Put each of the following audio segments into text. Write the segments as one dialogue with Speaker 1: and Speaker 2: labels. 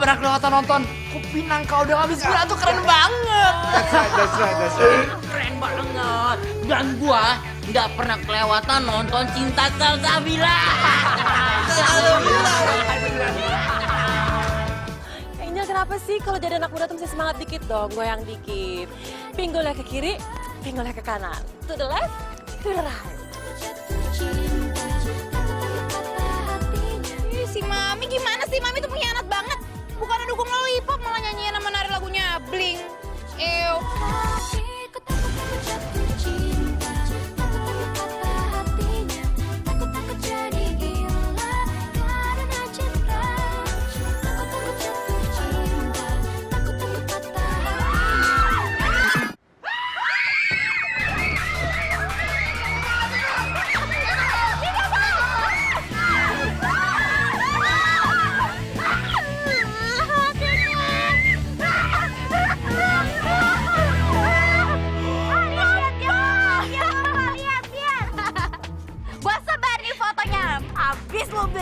Speaker 1: pernah kelewatan nonton Kupinang Kau Udah Habis Gula tuh keren banget.
Speaker 2: That's right.
Speaker 3: Keren banget. Dan gua nggak pernah kelewatan nonton Cinta Salsabila.
Speaker 4: Kayaknya kenapa sih kalau jadi anak muda tuh mesti semangat dikit dong, goyang dikit. Pinggulnya ke kiri, pinggulnya ke kanan. To the left, to the right.
Speaker 5: Ih, si Mami gimana sih? Mami tuh pengkhianat banget. Bukannya dukung Lollipop malah nyanyiin sama nari lagunya Blink. Ew.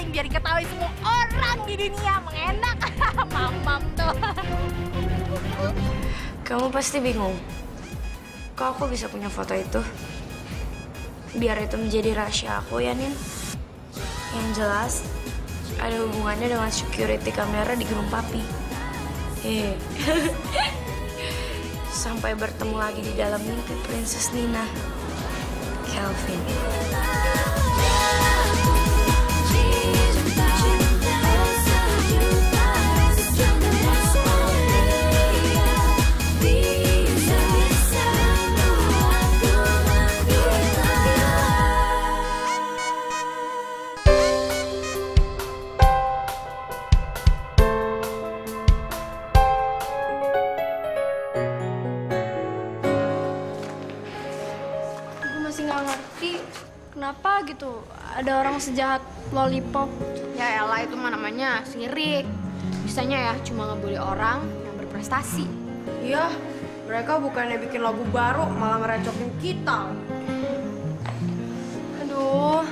Speaker 5: Biar diketahui semua orang di dunia mengenak. Mamam tuh.
Speaker 6: Kamu pasti bingung. Kok aku bisa punya foto itu? Biar itu menjadi rahasia aku ya, Nin. Yang jelas, ada hubungannya dengan security kamera di gedung Papi. Sampai bertemu lagi di dalam mimpi Princess Nina. Kelvin.
Speaker 7: Kenapa gitu ada orang sejahat Lollipop?
Speaker 5: Ya elah, itu mah namanya sirik. Bisanya ya cuma ngebully orang yang berprestasi.
Speaker 6: Iya, mereka bukannya bikin lagu baru, malah ngerecokin kita.
Speaker 7: Aduh,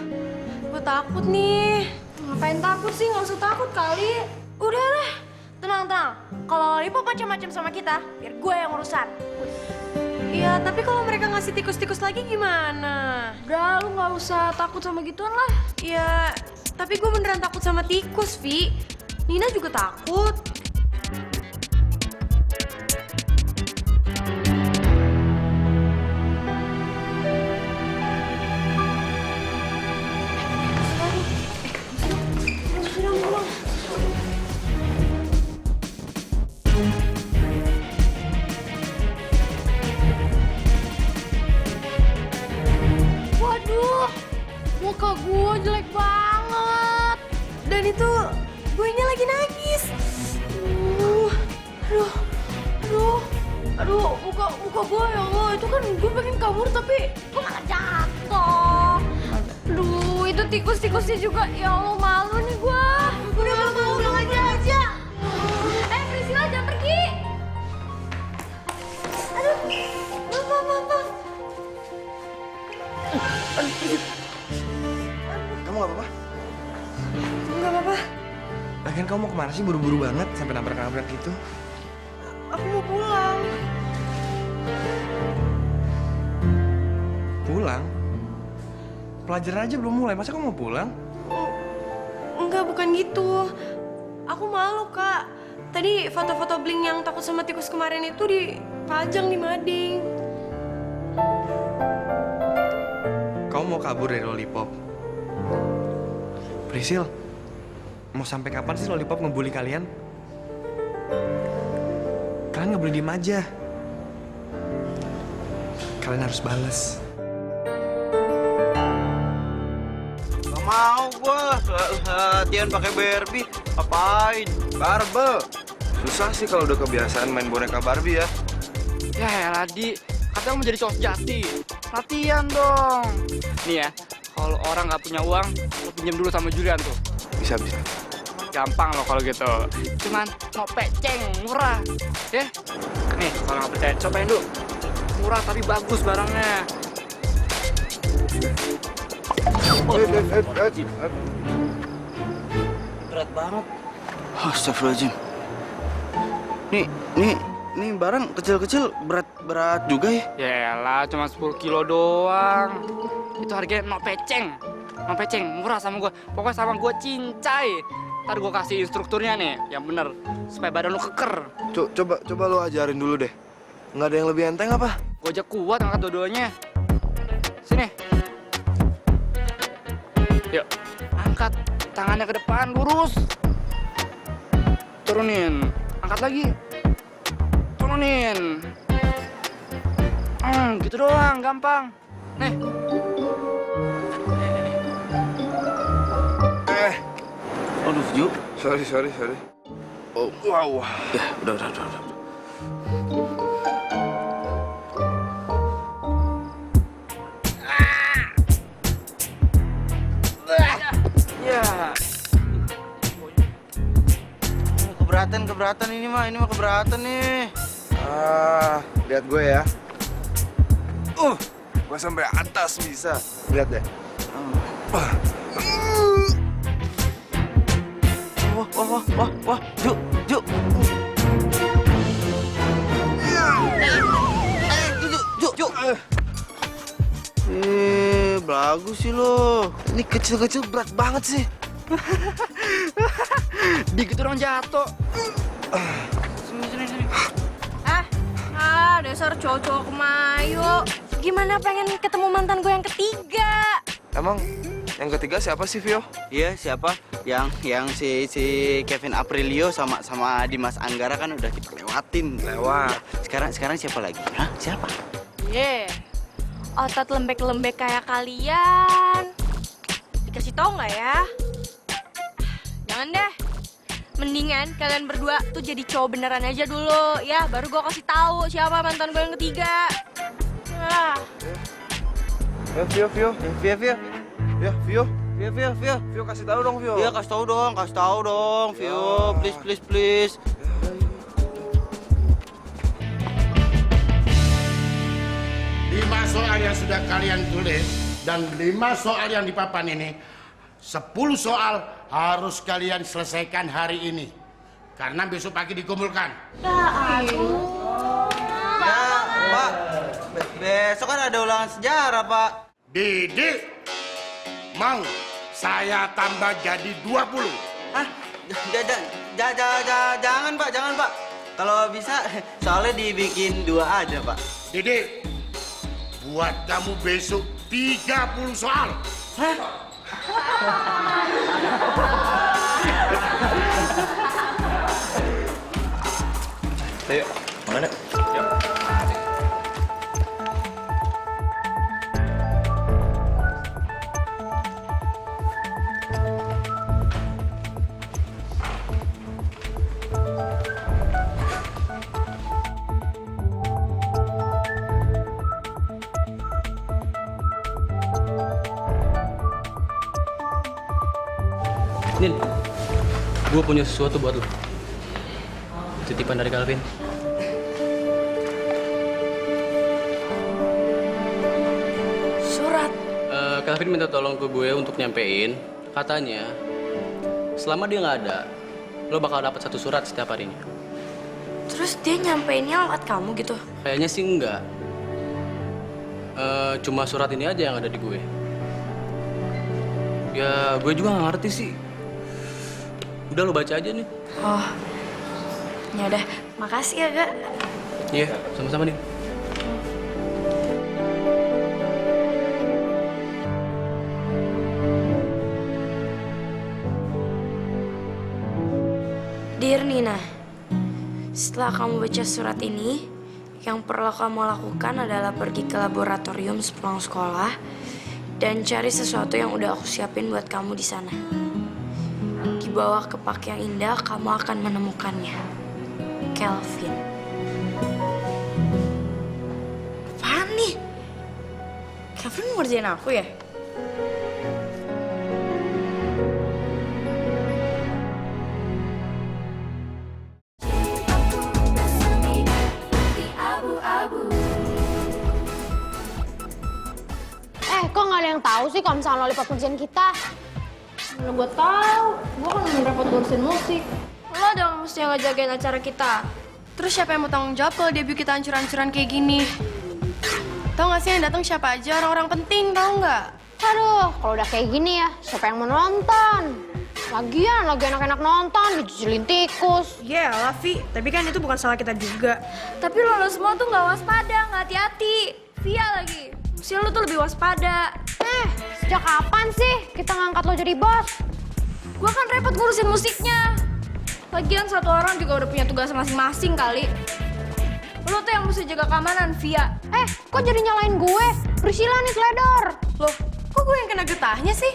Speaker 7: gue takut nih. Ngapain takut sih? Nggak usah takut kali.
Speaker 5: Udah lah, tenang. Kalau Lollipop macam-macam sama kita, biar gue yang urusan.
Speaker 4: Iya, tapi kalau mereka ngasih tikus-tikus lagi gimana?
Speaker 7: Udah, lu nggak usah takut sama gituan lah.
Speaker 4: Iya, tapi gue beneran takut sama tikus, Vi. Nina juga takut.
Speaker 7: Waduh, muka gue jelek banget.
Speaker 4: Dan itu gue nya lagi nangis.
Speaker 7: Aduh, muka gue ya Allah. Itu kan gue pengen kabur tapi gue malah jatuh. Aduh, itu tikus-tikusnya juga. Ya Allah, malu nih gue. Udah mau pulang aja. Priscilla jangan pergi. Aduh, Bang.
Speaker 2: Kamu gak apa-apa?
Speaker 4: Enggak apa-apa,
Speaker 2: Lagian kamu mau kemana sih buru-buru banget sampai nabrak-nabrak gitu?
Speaker 4: aku mau pulang.
Speaker 2: Pulang? Pelajaran aja belum mulai, masa kamu mau pulang?
Speaker 4: Enggak, bukan gitu. Aku malu, Kak. Tadi foto-foto Blink yang takut sama tikus kemarin itu dipajang di mading.
Speaker 2: Kamu mau kabur dari Lollipop? Prisil, mau sampai kapan sih Lollipop ngebully kalian? Kalian nggak boleh diem aja. Kalian harus bales.
Speaker 8: Gak mau gua latihan pakai Barbie. Apain? Barbel.
Speaker 9: Susah sih kalau udah kebiasaan main boneka Barbie ya.
Speaker 1: Ya Ladi, katanya mau jadi cowok sejati. Latihan dong. Nih ya, kalau orang nggak punya uang, lo pinjam dulu sama Julian tuh.
Speaker 9: Bisa.
Speaker 1: Gampang loh kalau gitu. Cuman mau peceng, murah. Ya? Nih, kalau nggak percaya, cobain dulu. Murah tapi bagus barangnya.
Speaker 8: Berat banget. Astagfirullahaladzim. Nih barang kecil-kecil berat juga ya.
Speaker 1: Yaelah, cuma 10 kilo doang. Itu harganya no peceng. No peceng, murah sama gua. Pokoknya sama gua cincai. Ntar gua kasih instrukturnya nih, yang bener. Supaya badan lu keker.
Speaker 9: Coba lu ajarin dulu deh. Nggak ada yang lebih enteng apa?
Speaker 1: Gua aja kuat angkat dua-duanya. Sini. Yuk, angkat tangannya ke depan, lurus. Turunin. Angkat lagi. Turunin. Gitu doang, gampang. Nih.
Speaker 8: Aduh, Ju.
Speaker 9: Sorry. Oh, wow.
Speaker 8: Ya, udah.
Speaker 1: Ya.
Speaker 8: Keberatan ini mah keberatan nih.
Speaker 9: Lihat gue ya. Gue sampai atas bisa. Lihat deh.
Speaker 8: Wah, Ju. Ju. Bagus sih lo.
Speaker 9: Ini kecil-kecil berat banget sih.
Speaker 1: Dikit orang jatuh. Sini.
Speaker 4: Dasar cowok-cowok kemayu. Gimana pengen ketemu mantan gue yang ketiga?
Speaker 9: Emang yang ketiga siapa sih, Vio?
Speaker 8: Iya, siapa? Yang si Kevin Aprilio sama Dimas Anggara kan udah kita lewatin.
Speaker 9: Lewat.
Speaker 8: Sekarang siapa lagi? Hah? Siapa?
Speaker 4: Otot lembek-lembek kayak kalian. Dikasih tau nggak ya? Jangan deh. Mendingan kalian berdua tuh jadi cowok beneran aja dulu, ya. Baru gue kasih tahu siapa mantan gue yang ketiga.
Speaker 9: Vio. Ya, Vio.
Speaker 8: Vio.
Speaker 9: Kasih tahu dong, Vio.
Speaker 8: Iya, kasih tahu dong, Vio. Please.
Speaker 10: 5 soal yang sudah kalian tulis dan 5 soal yang di papan ini, 10 soal harus kalian selesaikan hari ini. Karena besok pagi dikumpulkan.
Speaker 8: Pak. Besok kan ada ulangan sejarah, Pak.
Speaker 10: Didik, mau saya tambah jadi 20.
Speaker 8: Hah? Jangan, Pak. Kalau bisa, soalnya dibikin 2 aja, Pak.
Speaker 10: Didik, buat kamu besok 30 soal.
Speaker 8: Hah?
Speaker 9: Ayo, mana? Yuk.
Speaker 11: Nin, gue punya sesuatu buat lo. Titipan dari Calvin.
Speaker 4: Surat.
Speaker 11: Calvin minta tolong ke gue untuk nyampein. Katanya, selama dia nggak ada, lo bakal dapat 1 surat setiap harinya.
Speaker 6: Terus dia nyampeinnya lewat kamu gitu?
Speaker 11: Kayaknya sih enggak. Cuma surat ini aja yang ada di gue. Ya, gue juga nggak ngerti sih. Udah lo baca aja nih.
Speaker 6: Oh, ya udah. Makasih ya, Kak.
Speaker 11: Iya, sama-sama nih.
Speaker 6: Dear Nina, setelah kamu baca surat ini, yang perlu kamu lakukan adalah pergi ke laboratorium sepulang sekolah dan cari sesuatu yang udah aku siapin buat kamu di sana. Di bawah kepak yang indah, kamu akan menemukannya. Calvin. Apaan nih? Calvin mau ngerjain aku ya?
Speaker 7: Kok nggak ada yang tahu sih kalau misalnya Lollipop ngerjain kita?
Speaker 4: Mana gue tahu, gue kan repot ngurusin musik. Lo dong mesti yang ngejagain acara kita. Terus siapa yang mau tanggung jawab kalau debut kita hancur-hancuran kayak gini? Tahu nggak sih yang datang siapa aja? Orang-orang penting, tahu nggak?
Speaker 5: Aduh, kalau udah kayak gini ya, siapa yang mau nonton? Lagian, lagi enak-enak nonton, dijijilin tikus.
Speaker 4: Ya lah, Vi. Tapi kan itu bukan salah kita juga.
Speaker 7: Tapi lo semua tuh nggak waspada, nggak hati-hati. Via lagi.
Speaker 4: Mesti lo tuh lebih waspada.
Speaker 5: Sejak kapan sih kita ngangkat lo jadi bos?
Speaker 7: Gua kan repot ngurusin musiknya. Lagian satu orang juga udah punya tugas masing-masing kali. Lo tuh yang mesti jaga keamanan, Via.
Speaker 5: Kok jadi nyalain gue? Priscilla nih seledor.
Speaker 4: Loh, kok gue yang kena getahnya sih?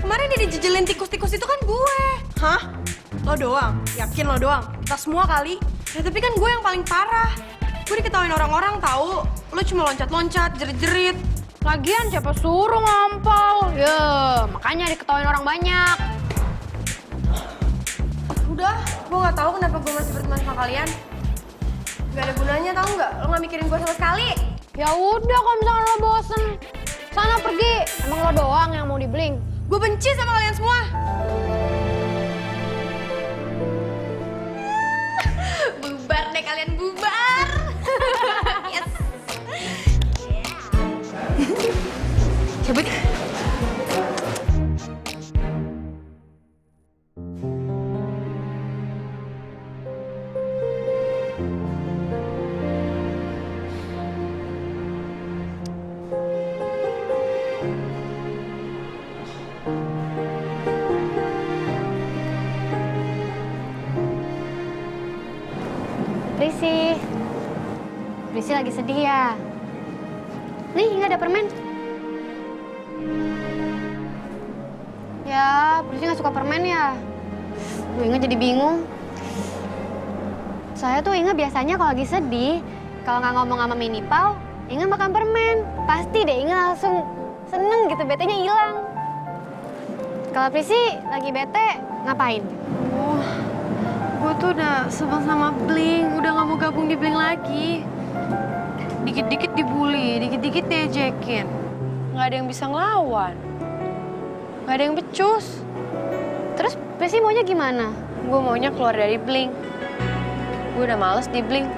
Speaker 4: Kemarin dia dijejelin tikus-tikus itu kan gue. Hah? Lo doang? Yakin lo doang? Kita semua kali. Ya tapi kan gue yang paling parah. Gue diketawain orang-orang tahu. Lo cuma loncat-loncat, jerit-jerit.
Speaker 5: Lagian siapa suruh ngompol? Ya, makanya diketawain orang banyak.
Speaker 4: Udah, gue nggak tahu kenapa gue masih berteman sama kalian. Gak ada gunanya, tahu nggak? Lo nggak mikirin gue sama sekali.
Speaker 5: Ya udah, kalau misalnya lo bosen, sana pergi. Emang lo doang yang mau dibling.
Speaker 4: Gue benci sama kalian semua.
Speaker 7: Bubar deh kalian, bubar. Yes.
Speaker 4: Cabut.
Speaker 5: Prisi lagi sedih ya. Nih, nggak ada permen. Ya, Prisi nggak suka permen ya. Inga jadi bingung. Saya tuh Inga biasanya kalau lagi sedih, kalau nggak ngomong sama Mini Pau, Inga makan permen. Pasti deh Inga langsung seneng gitu, betenya hilang. Kalau Prisi lagi bete, ngapain?
Speaker 4: Gue tuh udah sebel sama Bling, udah nggak mau gabung di Bling lagi. Dikit-dikit dibully, dikit-dikit diajekin. Nggak ada yang bisa ngelawan. Nggak ada yang becus.
Speaker 5: Terus Prisi maunya gimana?
Speaker 4: Gue maunya keluar dari Bling. Gue udah males di Bling.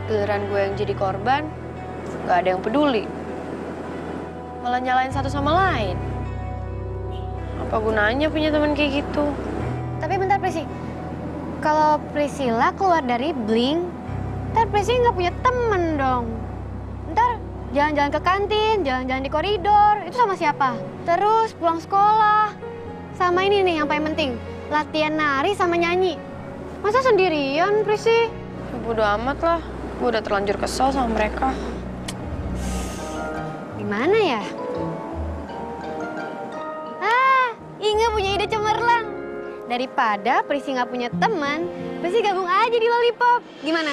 Speaker 4: Giliran gue yang jadi korban, nggak ada yang peduli. Malah nyalain satu sama lain. Apa gunanya punya teman kayak gitu?
Speaker 5: Tapi bentar Prisi, kalau Priscilla keluar dari Bling, ntar Prisi nggak punya temen dong. Ntar jalan-jalan ke kantin, jalan-jalan di koridor, itu sama siapa? Terus pulang sekolah, sama ini nih yang paling penting, latihan nari sama nyanyi. Masa sendirian Prisi?
Speaker 4: Ya, bodo amat lah, gue udah terlanjur kesel sama mereka.
Speaker 5: Gimana ya? Inga punya ide cemerlang. Daripada Prisi nggak punya teman, Prisi gabung aja di Lollipop. Gimana?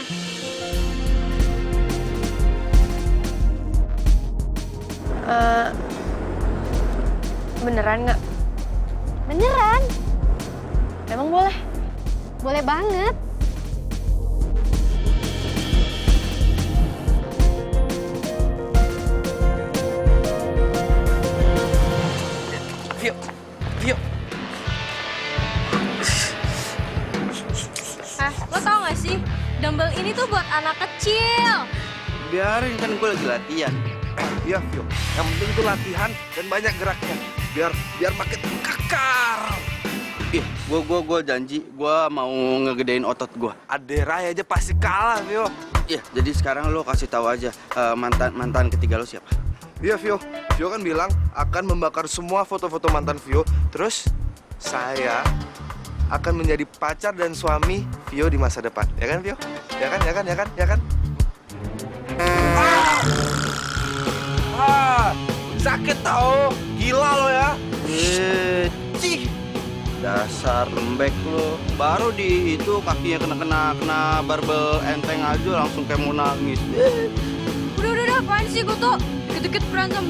Speaker 4: Beneran nggak?
Speaker 5: Beneran?
Speaker 4: Emang boleh?
Speaker 5: Boleh banget.
Speaker 8: Vio.
Speaker 4: Lo tau gak sih, dumbbell ini tuh buat anak kecil.
Speaker 8: Biarin, kan gue lagi latihan.
Speaker 9: Iya, Vio. Yang penting itu latihan dan banyak geraknya. Biar makin kekar.
Speaker 8: Ih, gue janji gue mau ngegedein otot gue.
Speaker 9: Aderai aja pasti kalah, Vio.
Speaker 8: Iya, jadi sekarang lo kasih tahu aja mantan ketiga lo siapa?
Speaker 9: Iya, Vio. Vio kan bilang akan membakar semua foto-foto mantan Vio. Terus saya akan menjadi pacar dan suami Vio di masa depan. Ya kan, Vio? Ya kan? Sakit tau. Gila lo ya.
Speaker 8: Cih. Dasar lembek lo. Baru di itu kakinya kena barbel enteng aja langsung kayak mau nangis.
Speaker 4: Udah, apaan sih gue tuh? Dikit-dikit berantem,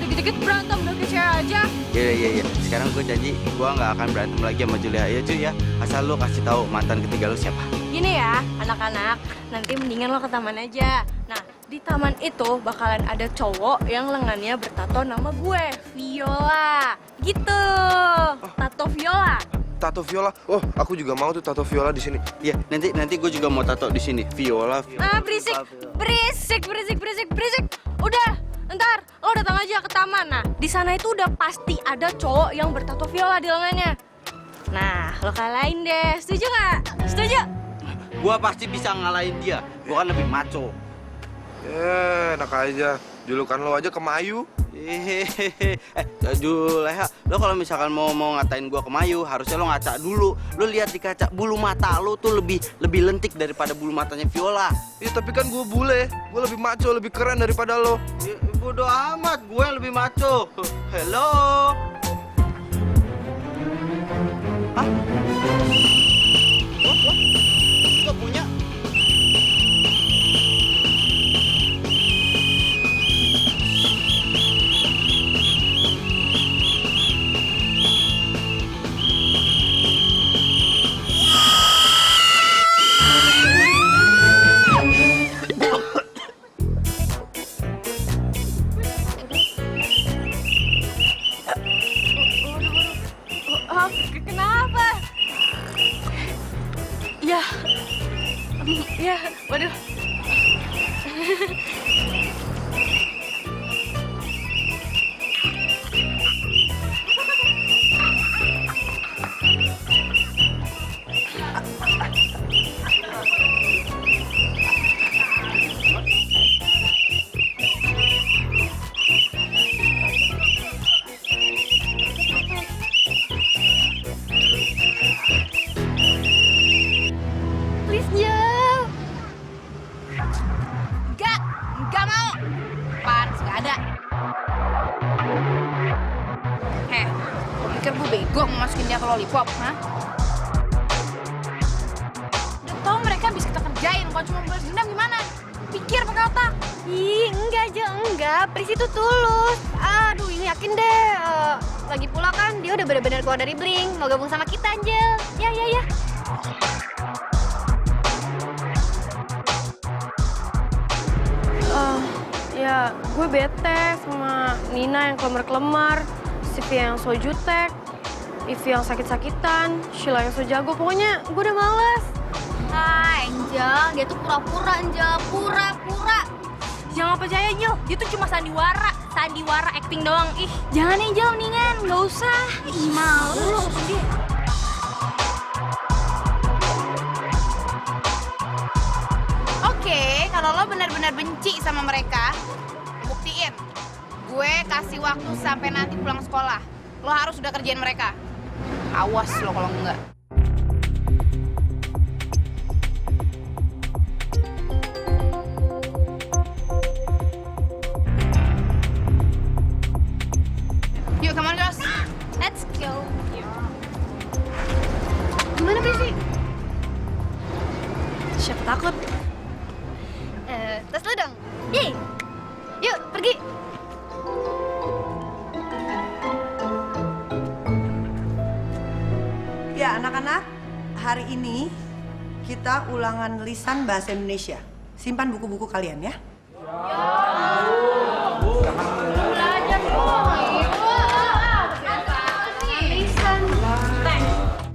Speaker 4: udah kayak cewek aja.
Speaker 8: Iya. Sekarang gue janji gue nggak akan berantem lagi sama Julia ya cuy ya. Asal lo kasih tahu mantan ketiga lo siapa.
Speaker 4: Gini ya, anak-anak, nanti mendingan lo ke taman aja. Nah, di taman itu bakalan ada cowok yang lengannya bertato nama gue, Viola. Gitu. Tato Viola.
Speaker 9: tato Viola. Oh, aku juga mau tuh tato Viola di sini.
Speaker 8: Iya, nanti gue juga mau tato di sini. Viola.
Speaker 4: Berisik. Udah, ntar lo datang aja ke taman. Nah, di sana itu udah pasti ada cowok yang bertato Viola di lengannya. Nah, lo kalahin deh. Setuju nggak? Setuju?
Speaker 8: Gue pasti bisa ngalahin dia. Gue kan lebih maco.
Speaker 9: Enak aja. Julukan lo aja Kemayu.
Speaker 8: Juleha, lo kalau misalkan mau ngatain gue Kemayu, harusnya lo ngaca dulu. Lo lihat di kaca, bulu mata lo tuh lebih lentik daripada bulu matanya Viola.
Speaker 9: Iya, tapi kan gue bule. Gue lebih maco, lebih keren daripada lo.
Speaker 8: Ya, bodo amat, gue yang lebih maco. Hello. Hah? Lo gak punya?
Speaker 4: Kenapa? Ya, waduh.
Speaker 5: Please, Jel.
Speaker 7: Enggak mau. Panas, nggak ada. Pikir gue bego mau masukin dia ke lollipop, hah? Udah tau mereka bisa kita kerjain, kalau cuma balas dendam gimana? Pikir pakai otak.
Speaker 5: Ih, enggak, Jel, enggak. Pris itu tulus. Aduh, ini yakin deh. Lagi pula kan dia udah bener-bener keluar dari Blink. Mau gabung sama kita, Jel. Ya.
Speaker 4: Ya, gue bete sama Nina yang kelemar-kelemar, Sivi yang so jutek, Ivy yang sakit-sakitan, Sheila yang so jago. Pokoknya gue udah males.
Speaker 7: Angel, dia tuh pura-pura, Angel. Pura-pura.
Speaker 4: Jangan percaya, Jel. Dia tuh cuma sandiwara acting doang. Ih,
Speaker 7: Jangan, Angel, mendingan. Nggak usah. Ih, malu. Oke, kalau lo benar-benar benci sama mereka, buktiin. Gue kasih waktu sampai nanti pulang sekolah. Lo harus udah kerjain mereka. Awas lo kalau enggak. Yuk, come on, girls. Let's go.
Speaker 5: Gimana, Prisi?
Speaker 4: siapa takut?
Speaker 5: Tas lu dong. Yeay. Yuk, pergi.
Speaker 12: Ya, anak-anak, hari ini kita ulangan lisan bahasa Indonesia. Simpan buku-buku kalian ya.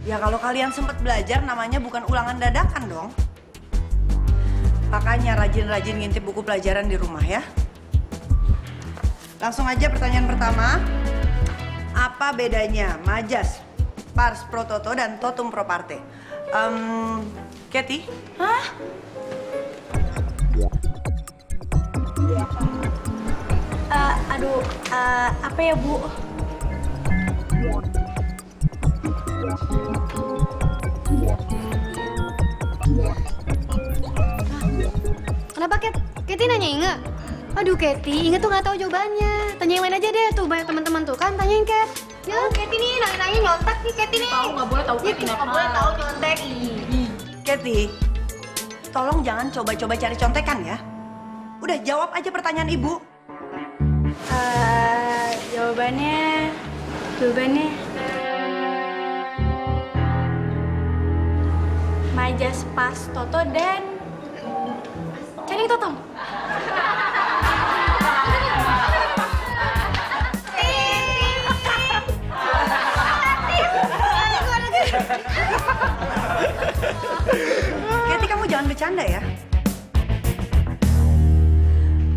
Speaker 12: Ya kalau kalian sempat belajar namanya bukan ulangan dadakan dong. Makanya rajin-rajin ngintip buku pelajaran di rumah ya. Langsung aja pertanyaan pertama. Apa bedanya majas, pars pro toto, dan totum pro parte? Kathy?
Speaker 7: Hah?
Speaker 4: Apa ya, Bu?
Speaker 5: Kenapa, Kat? Kathy nanya Inge? Aduh, Kathy, Inge tuh nggak tahu jawabannya. Tanya yang lain aja deh, tuh banyak teman-teman tuh kan. Tanyain, Kat. Ya, Kathy nih, nanya-nanya nyontek nih, Kathy nih.
Speaker 7: Tahu nggak boleh tahu Kathy
Speaker 5: nggak boleh tahu nyontek.
Speaker 12: Kathy, tolong jangan coba-coba cari contekan ya. Udah jawab aja pertanyaan ibu.
Speaker 4: Jawabannya majas, pars, toto, dan Channing Tatum.
Speaker 12: bercanda ya.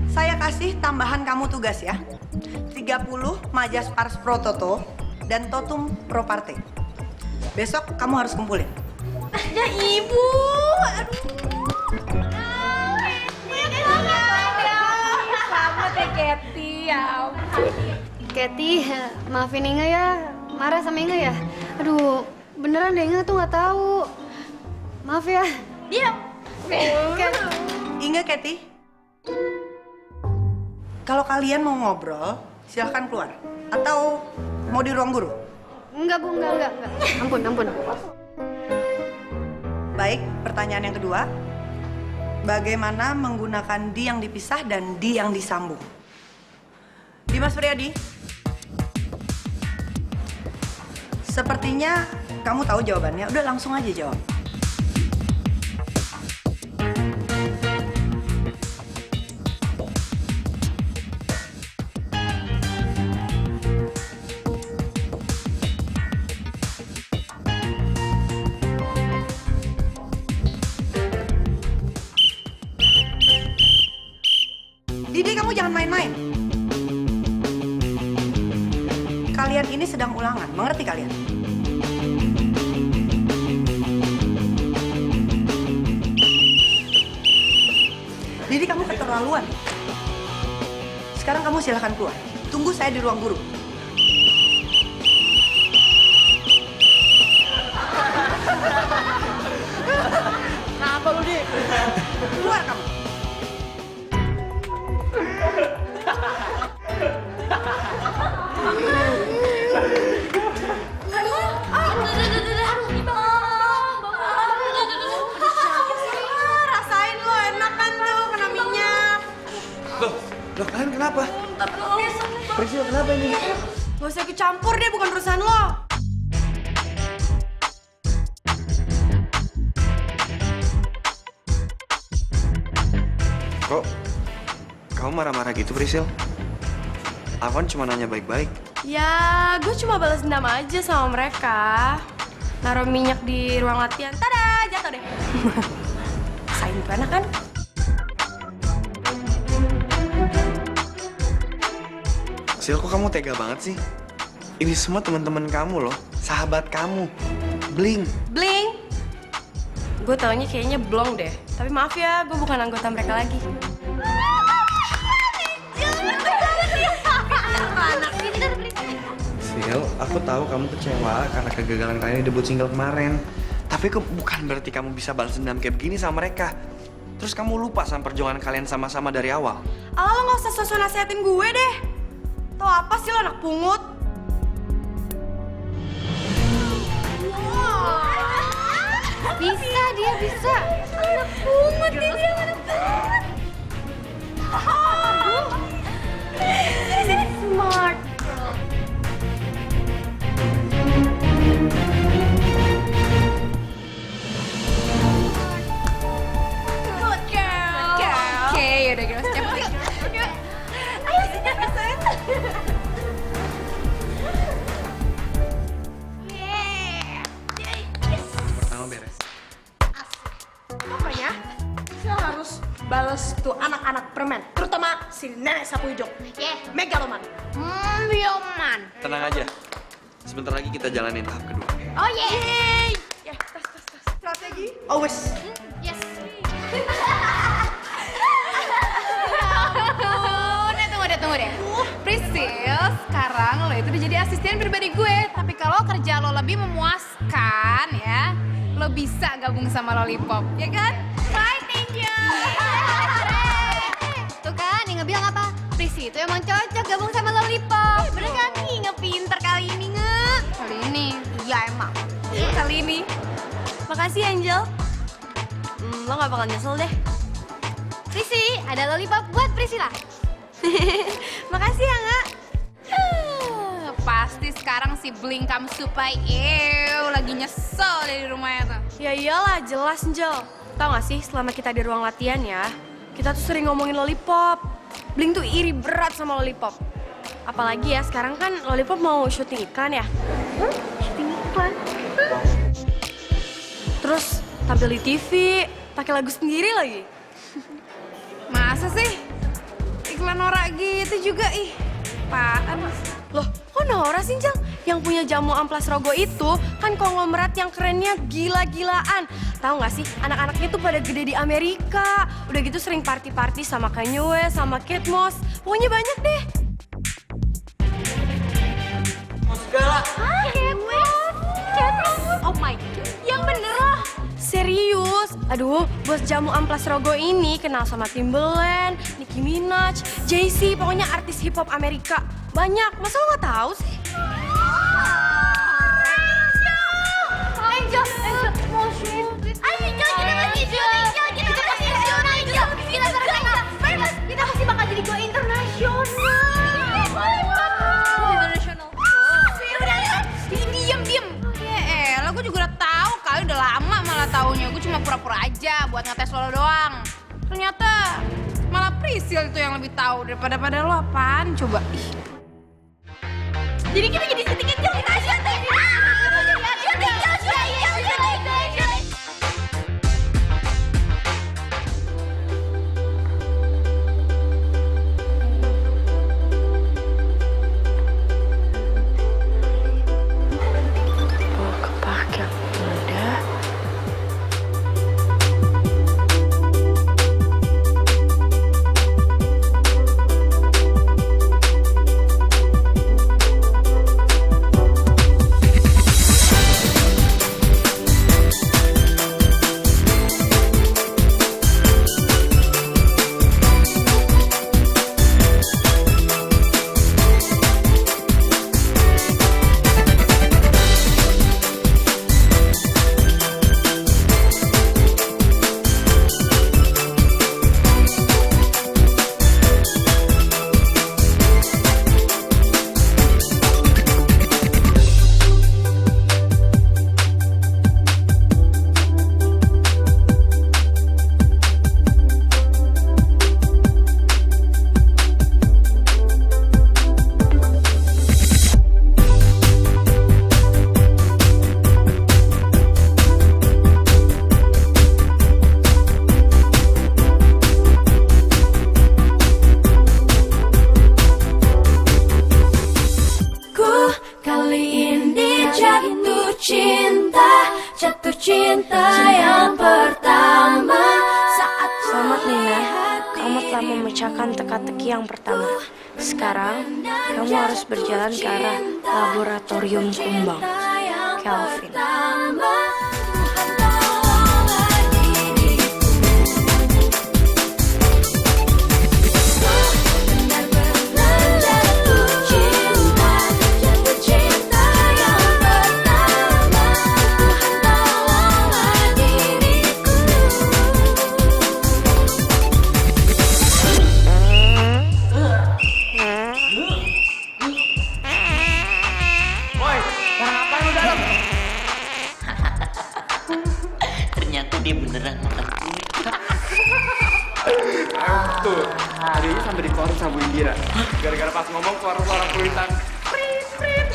Speaker 12: Saya kasih tambahan kamu tugas ya. 30 Majas Pars Pro Toto dan Totum Pro Parte. Besok kamu harus kumpulin.
Speaker 7: Ya ibu,
Speaker 4: Selamat ya, Kathy. Ya ampun.
Speaker 5: Kathy, maafin Inge ya. Marah sama Inge ya. Aduh, beneran deh Inge tuh nggak tahu. Maaf ya.
Speaker 7: diam.
Speaker 12: Ingat, Kathy. Kalau kalian mau ngobrol, silahkan keluar. Atau mau di ruang guru?
Speaker 5: Enggak, Bu, enggak. Ampun.
Speaker 12: Baik, pertanyaan yang kedua. Bagaimana menggunakan di yang dipisah dan di yang disambung? Dimas Priadi. Sepertinya kamu tahu jawabannya. Udah langsung aja jawab. Didi, kamu jangan main-main. Kalian ini sedang ulangan, mengerti kalian? Didi, kamu keterlaluan. Sekarang kamu silahkan keluar. Tunggu saya di ruang guru.
Speaker 1: Kenapa lu, Di?
Speaker 12: Keluar kamu.
Speaker 7: Rasain lo, enak kan tuh kena minyak.
Speaker 2: Loh, kalian kenapa? Priscil, kenapa ini?
Speaker 7: Gak usah ikut campur deh, bukan urusan lo.
Speaker 2: Kok kamu marah-marah gitu, Priscil? Aku kan cuma nanya baik-baik.
Speaker 7: Ya, gue cuma balas dendam aja sama mereka. Naruh minyak di ruang latihan. Tada, jatuh deh. Rasain tuh enak kan?
Speaker 2: Sil, kok kamu tega banget sih? Ini semua teman-teman kamu loh, sahabat kamu. Bling.
Speaker 7: Bling. Gue taunya kayaknya blong deh. Tapi maaf ya, gue bukan anggota mereka lagi.
Speaker 2: Sil, aku tahu kamu kecewa karena kegagalan kalian di debut single kemarin. Tapi bukan berarti kamu bisa balas dendam kayak begini sama mereka. Terus kamu lupa sama perjuangan kalian sama-sama dari awal.
Speaker 7: Alah, lo gak usah sosok nasihatin gue deh. Tau apa sih lo anak pungut?
Speaker 5: Bisa, dia bisa.
Speaker 7: Anak pungut nih dia, anak pungut. Smart. Good girl. Oke, yaudah kita cepet yuk. Ayo sini,
Speaker 2: Pertama beres.
Speaker 7: Pokoknya, saya harus balas tuh anak-anak permen, terutama si nenek sapu hijau. Megaloman.
Speaker 5: Bioman.
Speaker 2: Tenang aja. Sebentar lagi kita jalanin tahap kedua.
Speaker 5: Oh, yeay.
Speaker 7: Ya, tas. Strategi, always.
Speaker 5: Yes.
Speaker 13: Tunggu deh. Priscil, sekarang lo itu udah jadi asisten pribadi gue. Tapi kalau kerja lo lebih memuaskan ya, lo bisa gabung sama Lollipop, ya kan? Right, Angel?
Speaker 5: Tuh kan, Inge bilang apa? Prissy itu emang cocok gabung sama Lollipop. Bener kan? Inge pinter kali ini, Inge.
Speaker 13: Kali ini.
Speaker 5: Iya emang.
Speaker 7: Kali ini. Makasih, Angel. Lo gak bakal nyesel deh.
Speaker 5: Prissy, ada Lollipop buat Priscilla.
Speaker 7: Makasih ya, Nga.
Speaker 13: Pasti sekarang si Bling kamu supaya lagi nyesel dari rumahnya tuh.
Speaker 7: Ya iyalah, jelas, Angel. Tau gak sih, selama kita di ruang latihan ya, kita tuh sering ngomongin Lollipop. Bling tuh iri berat sama Lollipop. Apalagi ya, sekarang kan Lollipop mau syuting iklan ya. Syuting iklan. Terus tampil di TV,
Speaker 4: pakai lagu sendiri lagi.
Speaker 13: Masa sih? Iklan norak gitu juga, ih. Apaan?
Speaker 4: Loh, kok Nora sih, Jang? Yang punya jamu amplas rogo itu kan konglomerat yang kerennya gila-gilaan. Tahu nggak sih, anak-anaknya tuh pada gede di Amerika. Udah gitu sering party-party sama Kanye West, sama Kate Moss. Pokoknya banyak deh.
Speaker 3: Segala.
Speaker 4: Kate Moss. Oh my God, yang bener loh. Serius? Aduh, bos jamu amplas rogo ini kenal sama Timbaland, Nicki Minaj, Jay-Z, pokoknya artis hip hop Amerika. Banyak, masa lo nggak tahu sih?
Speaker 7: Angel, mau shoot. Ayo, Angel, kita pasti shoot. Angel, kita pasti shoot. Angel, kita pasti bakal jadi go internasional. Internasional.
Speaker 13: Diem. Ya elah, gue juga udah tahu kali udah lama malah taunya. Gue cuma pura-pura aja buat ngetes lo doang. Ternyata malah Priscil itu yang lebih tahu daripada lo. Apaan coba? Ih.
Speaker 7: Jadi kita jadi syuting Angel internasional.
Speaker 6: Jatuh cinta yang pertama saat
Speaker 4: Selamat Nina, kamu telah memecahkan teka-teki yang pertama. Sekarang, kamu harus berjalan ke arah laboratorium kumbang. Kelvin.
Speaker 3: Ternyata dia beneran makan kulit.
Speaker 1: Tuh, hari ini sampai dikeluarin sama Bu Indira. Gara-gara pas ngomong suara-suara kulitan. Prit, prit.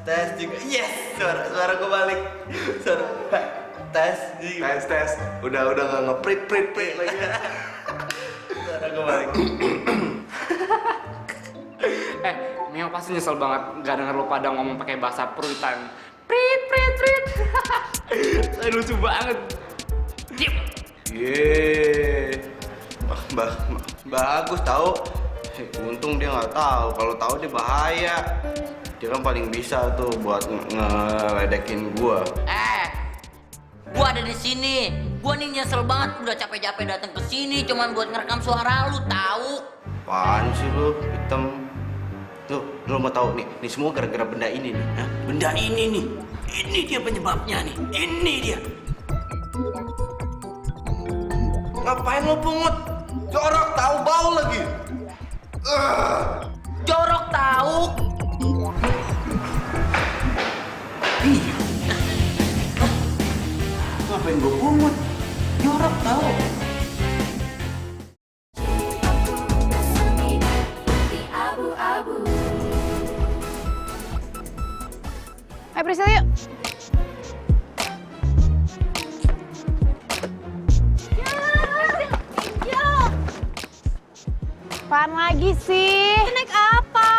Speaker 2: Tes juga. Yes, suara gue balik. Tes. Udah nggak ngeprit lagi. Suara gue balik.
Speaker 1: Mio pasti nyesel banget nggak denger lo pada ngomong pakai bahasa Pruitan. Prit. Lucu banget. Diam.
Speaker 8: Yeay. Bagus tahu. Untung dia nggak tahu. Kalau tahu dia bahaya. Dia kan paling bisa tuh buat ngeledekin gua.
Speaker 3: Gua ada di sini. Gua nih nyesel banget udah capek-capek datang ke sini cuman buat ngerekam suara lu, tahu?
Speaker 8: Apaan sih lu? Hitam. Lu mau tahu nih semua gara-gara benda ini nih. Hah? Benda ini nih. Ini dia penyebabnya nih. Ini dia. Ngapain lu pungut? Jorok tahu bau lagi.
Speaker 3: Jorok tahu.
Speaker 8: ngapain gue pungut? Jorok tau.
Speaker 7: Ayo Priscilla yuk. Apaan lagi sih?
Speaker 13: Naik apa?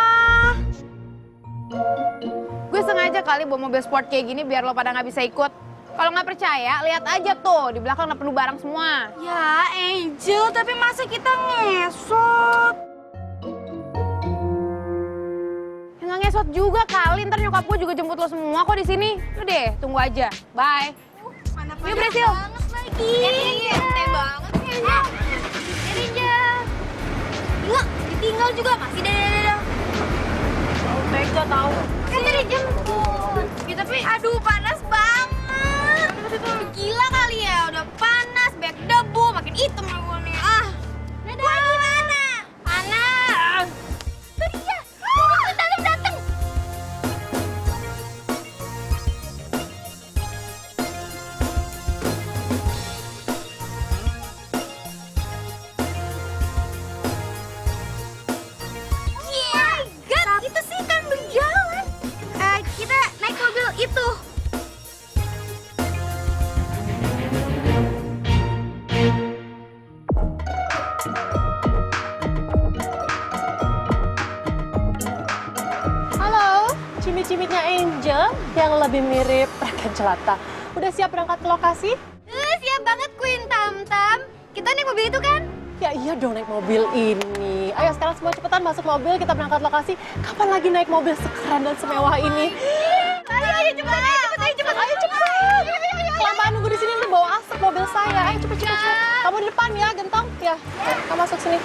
Speaker 13: Gue sengaja kali bawa mobil sport kayak gini biar lo pada nggak bisa ikut. Kalau nggak percaya, lihat aja tuh di belakang udah penuh barang semua.
Speaker 6: Ya Angel, tapi masa kita ngesot?
Speaker 13: Ya nggak ngesot juga kali, ntar nyokap gue juga jemput lo semua kok di sini. Udah deh, tunggu aja. Bye. Yuk Bresil.
Speaker 6: Lagi. Ente banget sih Angel. Angel. Gila, ditinggal juga masih dadah-dadah.
Speaker 13: Tega tahu.
Speaker 6: Kan tadi jemput. Ya tapi aduh panas banget. Gila kali ya, udah panas, banyak debu, makin hitam gue nih. Ah. Dadah. Wah, gimana? Panas. Tadi ya. Datang. Yeah, God, itu sih kan berjalan. Kita naik mobil itu.
Speaker 14: Halo, cimit-cimitnya Angel yang lebih mirip rakyat jelata. Udah siap berangkat ke lokasi?
Speaker 6: Siap banget Queen Tam-Tam. Kita naik mobil itu kan?
Speaker 14: Ya iya dong naik mobil ini. Ayo sekarang semua cepetan masuk mobil, kita berangkat lokasi. Kapan lagi naik mobil sekeren dan semewah ini?
Speaker 6: Ayo cepet.
Speaker 14: Ayo cepet. Kelamaan nunggu di sini nanti bawa asap mobil saya. Ayo cepet. Kamu di depan ya, Gentong. Ya, ayo, kamu masuk sini.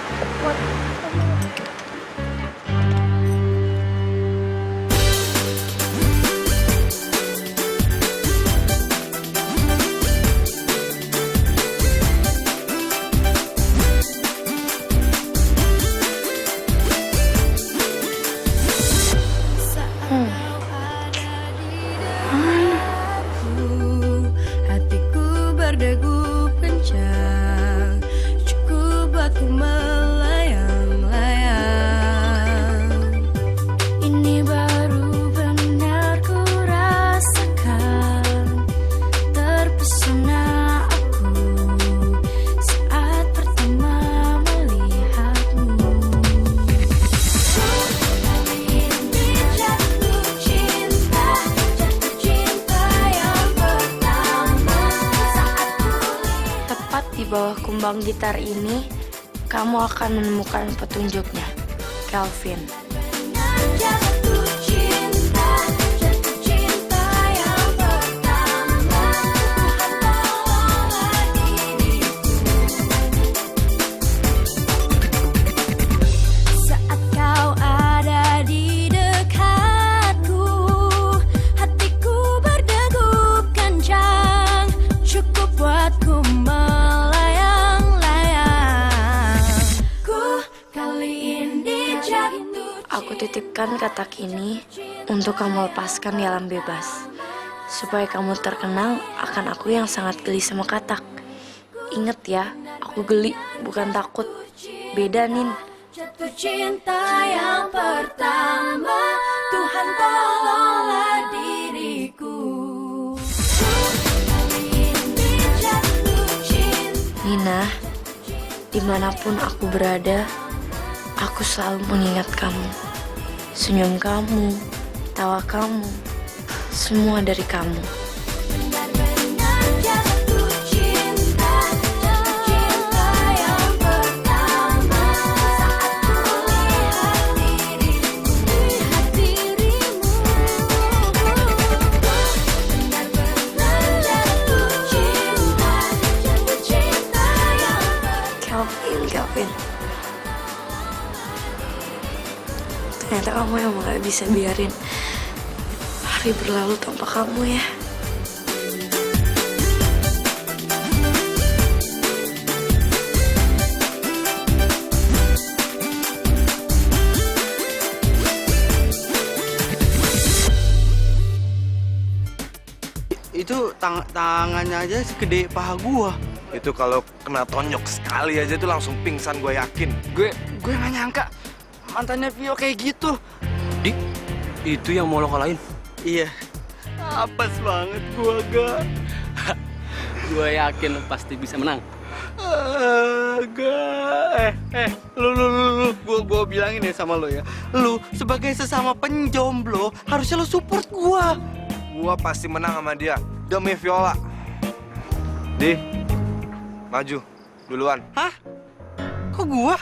Speaker 6: Hatiku berdegup kencang, cukup buatku melayang-layang. Ini baru benar ku rasakan, terpesona aku saat pertama melihatmu. Jatuh cinta yang pertama saat tepat di bawah kumbang gitar ini, kamu akan menemukan petunjuknya, Calvin. Jatuh cinta yang pertama, tolonglah diriku. Saat kau ada di dekatku, hatiku berdegup kencang, cukup buatku melayang-layang. Ku kali ini jatuh. Aku titipkan katak ini untuk kamu lepaskan di alam bebas, supaya kamu terkenang akan aku yang sangat geli sama katak. Ingat ya, aku geli bukan takut. Beda Nin. Jatuh cinta yang pertama, Tuhan tolonglah diriku. Nina, dimanapun aku berada, aku selalu mengingat kamu. Senyum kamu, tawa kamu, semua dari kamu. Jatuh cinta yang pertama, saat kulihat dirimu. Benar-benar jatuh cinta yang Calvin. Ternyata kamu emang gak bisa biarin hari berlalu tanpa kamu ya.
Speaker 2: Itu
Speaker 8: tangannya aja segede paha gua.
Speaker 9: Itu kalau kena tonjok sekali aja tuh langsung pingsan, gue yakin.
Speaker 1: Gue nggak nyangka mantannya Vio kayak gitu.
Speaker 11: Dik, itu yang mau lo kalahin?
Speaker 8: Iya. Apes banget gua, Ga.
Speaker 11: Gue yakin lo pasti bisa menang.
Speaker 8: Lu, gua bilangin ya sama lo ya. Lu sebagai sesama penjomblo harusnya lo support gua.
Speaker 9: Gua pasti menang sama dia demi Viola. Maju duluan.
Speaker 8: Hah? Kok gua?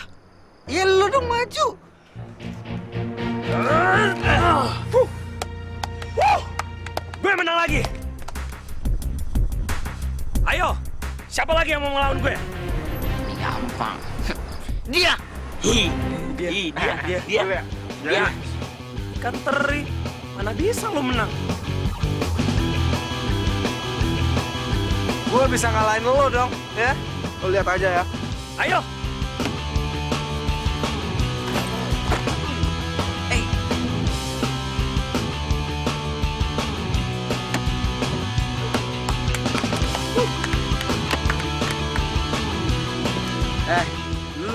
Speaker 8: Ya lu dong maju.
Speaker 15: Gue menang lagi. Ayo, siapa lagi yang mau ngelawan gue?
Speaker 3: Gampang. Dia.
Speaker 15: Dia. Kan teri. Mana bisa lo menang?
Speaker 9: Gue bisa ngalahin lo dong, ya. Lo lihat aja ya.
Speaker 15: Ayo.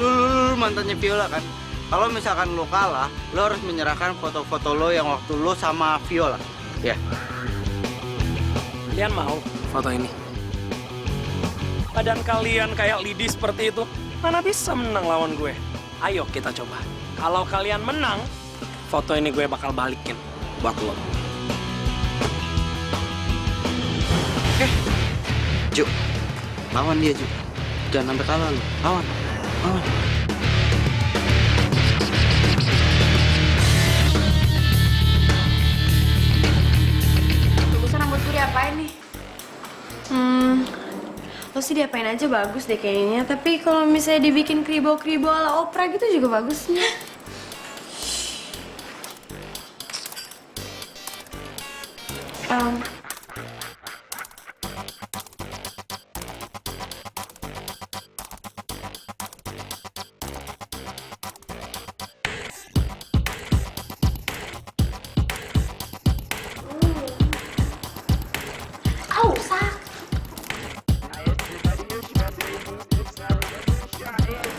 Speaker 8: Lu mantannya Viola kan? Kalau misalkan lu kalah, lu harus menyerahkan foto-foto lo yang waktu lu sama Viola. Ya.
Speaker 15: Kalian mau foto ini? Badan kalian kayak lidi seperti itu, mana bisa menang lawan gue? Ayo kita coba. Kalau kalian menang, foto ini gue bakal balikin buat lo.
Speaker 8: Oke. Ju, lawan dia, Ju. Jangan sampai kalah lu. Lawan.
Speaker 6: Bagusan rambut gue diapain nih? Lo sih diapain aja bagus deh kayaknya. Tapi kalau misalnya dibikin kribo-kribo ala opera gitu juga bagusnya.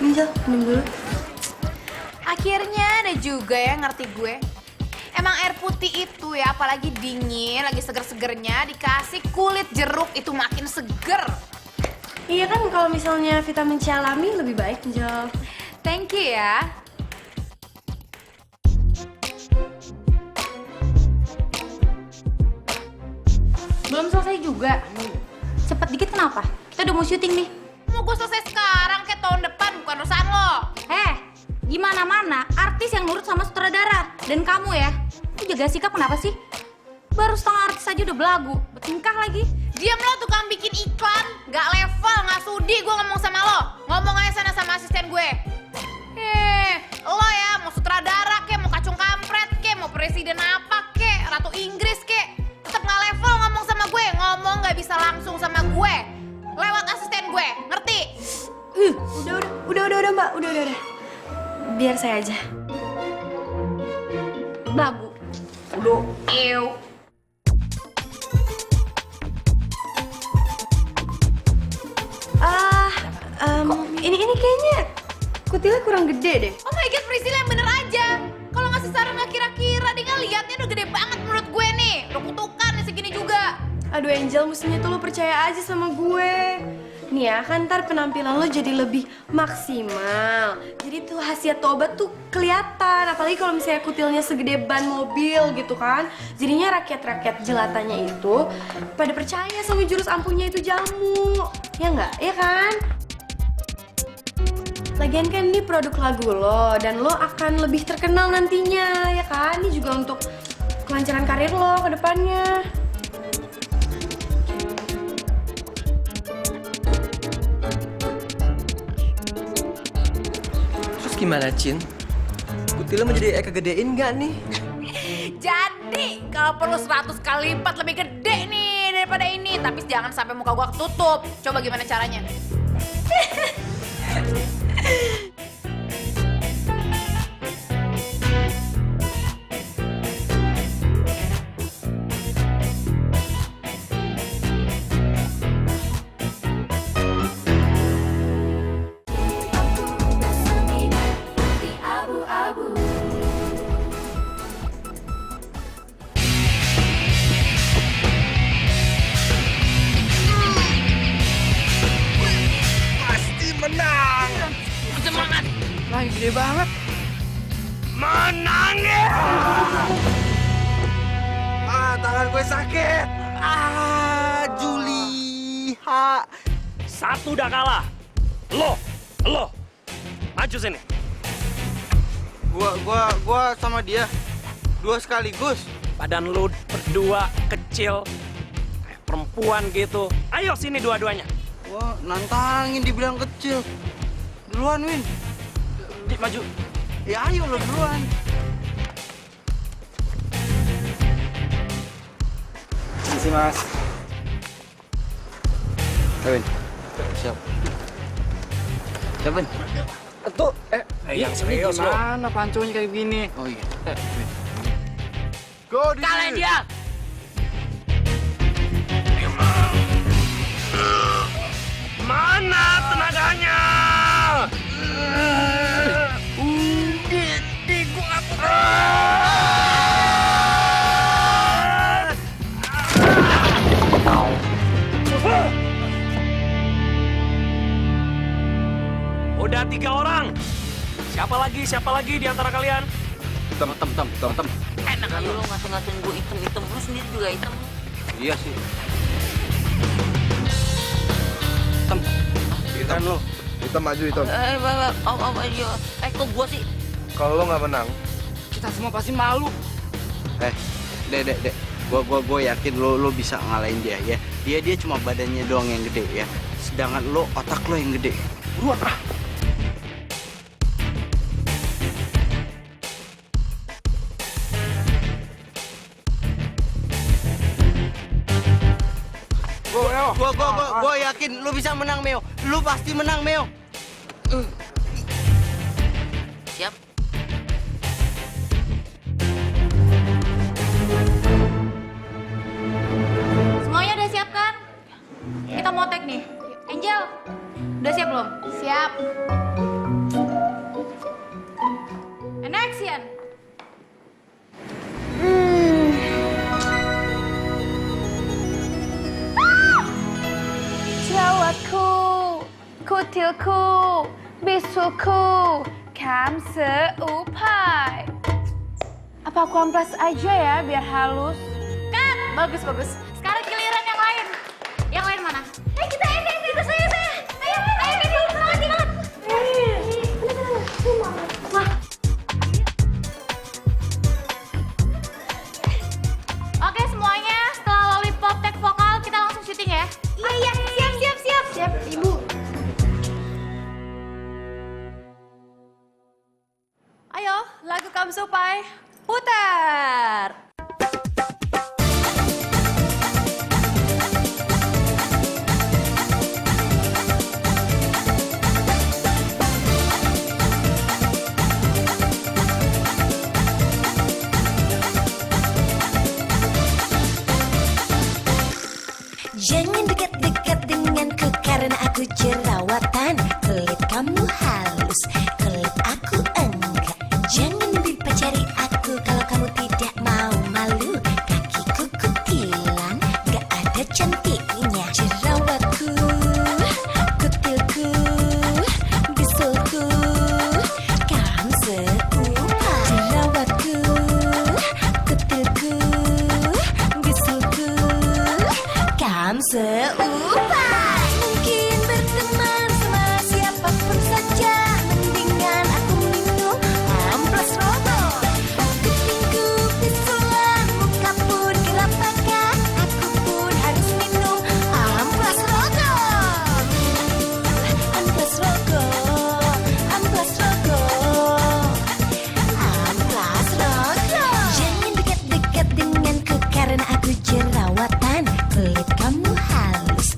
Speaker 6: Minum dulu.
Speaker 13: Akhirnya ada juga ya ngerti gue. Emang air putih itu ya, apalagi dingin, lagi seger-segernya, dikasih kulit jeruk itu makin seger.
Speaker 6: Iya kan kalau misalnya vitamin C alami lebih baik, Angel.
Speaker 13: Thank you ya.
Speaker 7: Belum selesai juga. Cepet dikit kenapa? Kita udah mau syuting nih.
Speaker 13: Mau gue selesai sekarang kayak tahun depan, bukan urusan lo.
Speaker 7: Gimana-mana artis yang nurut sama sutradara. Dan kamu ya, lu jaga sikap kenapa sih? Baru setengah artis aja udah belagu, bertingkah lagi.
Speaker 13: Diam lo tukang bikin iklan, gak level, gak sudi gue ngomong sama lo. Ngomong aja sana sama asisten gue. Lo ya mau sutradara kek, mau kacung kampret kek, mau presiden apa kek, ratu Inggris kek. Tetep gak level ngomong sama gue, ngomong gak bisa langsung sama gue. Lewat asisten gue, ngerti?
Speaker 6: Udah Mbak, udah. Biar saya aja.
Speaker 7: Belagu.
Speaker 13: Udah, ew.
Speaker 6: Ini kayaknya kutilnya kurang gede deh.
Speaker 13: Oh my god, Priscilla yang bener aja. Kalau ngasih saran gak kira-kira, dia ngeliatnya udah gede banget menurut gue nih. Udah kutukan nih segini juga.
Speaker 6: Aduh Angel, mestinya tuh lo percaya aja sama gue. Nih ya, kan ntar penampilan lo jadi lebih maksimal. Jadi tuh khasiat tobat tuh kelihatan. Apalagi kalau misalnya kutilnya segede ban mobil gitu kan. Jadinya rakyat-rakyat jelatanya itu pada percaya sama jurus ampuhnya itu jamu. Ya nggak? Ya kan? Lagian kan ini produk lagu lo, dan lo akan lebih terkenal nantinya, ya kan? Ini juga untuk kelancaran karir lo ke depannya.
Speaker 2: Terus gimana, Cin? Kutilnya mau jadi kegedein nggak nih?
Speaker 13: Jadi, kalau perlu 100 kali lipat lebih gede nih daripada ini. Tapi jangan sampai muka gua ketutup. Coba gimana caranya?
Speaker 7: abu-abu.
Speaker 9: Pasti menang.
Speaker 3: Semangat.
Speaker 1: Lagi gede banget.
Speaker 15: Menang ya!
Speaker 9: Tangan gue sakit. Juli.
Speaker 15: Satu udah kalah. Lo. Maju sini.
Speaker 8: Gua sama dia. Dua sekaligus.
Speaker 15: Badan lu berdua kecil. Kayak perempuan gitu. Ayo sini dua-duanya.
Speaker 8: Wah, nantangin dibilang kecil. Duluan, Win.
Speaker 15: Maju.
Speaker 8: Ya ayo lo duluan.
Speaker 2: Makasih, Mas.
Speaker 8: Win. Siap. Siap, Win.
Speaker 1: Tuh,
Speaker 15: yang serius lo.
Speaker 1: Gimana panconya kayak gini?
Speaker 8: Oh iya.
Speaker 9: Go di
Speaker 3: Kalian dia.
Speaker 15: Mana tenaganya? Udah 3 orang. Siapa lagi di antara kalian?
Speaker 8: Hitam.
Speaker 3: Enak aja lo ngatain gue hitam. Lu sendiri juga hitam.
Speaker 8: Iya sih. Hitam lo.
Speaker 9: Hitam maju hitam.
Speaker 3: Ayo. Kok gua sih?
Speaker 9: Kalau lo nggak menang,
Speaker 1: Kita semua pasti malu.
Speaker 8: Dek. Gua yakin lo bisa ngalahin dia ya. Dia cuma badannya doang yang gede ya. Sedangkan lo otak lo yang gede. Buruan ah. Gua yakin lu bisa menang, Meo. Lu pasti menang, Meo.
Speaker 3: Siap.
Speaker 13: Semuanya udah siap kan? Kita mau tag nih. Angel, udah siap belum? Siap. And action.
Speaker 7: Jawabku, kutilku, bisulku, kamseupai. Apa aku amplas aja ya biar halus?
Speaker 13: Kan, bagus. Sekarang giliran yang lain. Yang lain mana? Kita ikut saya. Ayo, semangat. Wah. Oke semuanya, setelah Lollipop tag vokal, kita langsung syuting ya. Iya, siap. Siap, Ibu. Ayo, lagu Kamsupai, putar.
Speaker 16: Jangan dekat-dekat denganku karena aku jerawatan. Kulit kamu halus, kulit aku enggak. Jangan dipacari aku kalau kamu tidak mau malu. Kakiku kutilan, gak ada cantiknya. Jerawatku, kutilku, bisulku, kamseupai. Jerawatku, kutilku, bisulku, kamseupai. Mungkin berteman sama siapapun saja. Mendingan aku minum amplas rodo. Kupingku pisulan, muka pun kelapakan. Aku pun harus minum amplas rodo. Amplas rodo, amplas rodo, amplas rodo. Jangan dekat-dekat denganku karena aku jerawatan. Kulit kamu halus,